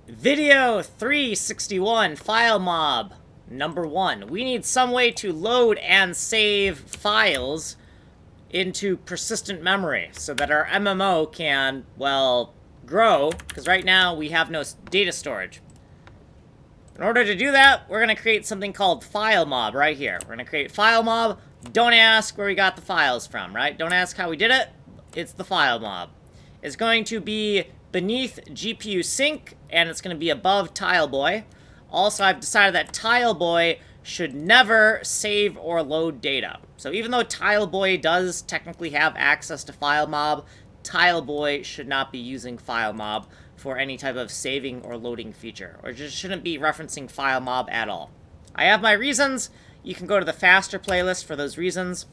Video 361 Filemob number 1. We need some way to load and save files into persistent memory so that our MMO can, well, grow, because right now we have no data storage. In order to do that, we're going to create something called Filemob right here. We're going to create Filemob. Don't ask where we got the files from, right? Don't ask how we did it. It's the Filemob. It's going to be beneath GPU sync, and it's going to be above TileBoy. Also, I've decided that TileBoy should never save or load data. So even though TileBoy does technically have access to Filemob, TileBoy should not be using Filemob for any type of saving or loading feature, or just shouldn't be referencing Filemob at all. I have my reasons. You can go to the faster playlist for those reasons.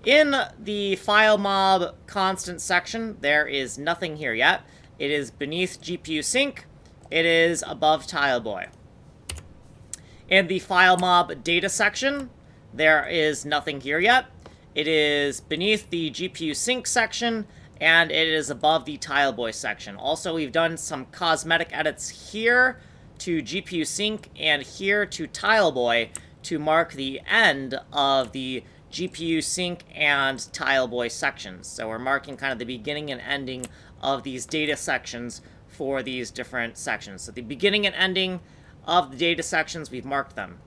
In the Filemob constant section, there is nothing here yet. It is beneath GPU sync. It is above TileBoy. In the Filemob data section, there is nothing here yet. It is beneath the GPU sync section, and it is above the TileBoy section. Also, we've done some cosmetic edits here to GPU sync and here to TileBoy to mark the end of the GPU sync and TileBoy sections. So we're marking kind of the beginning and ending of these data sections for these different sections. So the beginning and ending of the data sections, we've marked them.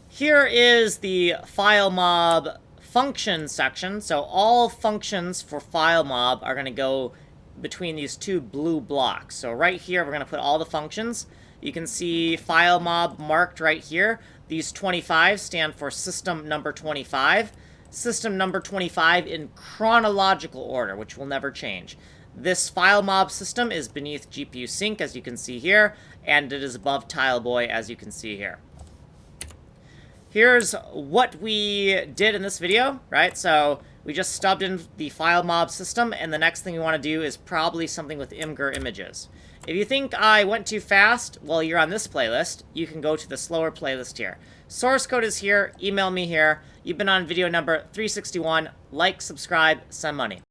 Here is the Filemob function section. So all functions for Filemob are going to go between these two blue blocks. So right here, we're going to put all the functions. You can see Filemob marked right here. These 25 stand for system number 25. System number 25 in chronological order, which will never change. This Filemob system is beneath GPU sync, as you can see here, and it is above TileBoy, as you can see here. Here's what we did in this video, right? So we just stubbed in the Filemob system, and the next thing we want to do is probably something with Imgur images. If you think I went too fast while you're on this playlist, you can go to the slower playlist here. Source code is here. Email me here. You've been on video number 361. Like, subscribe, send money.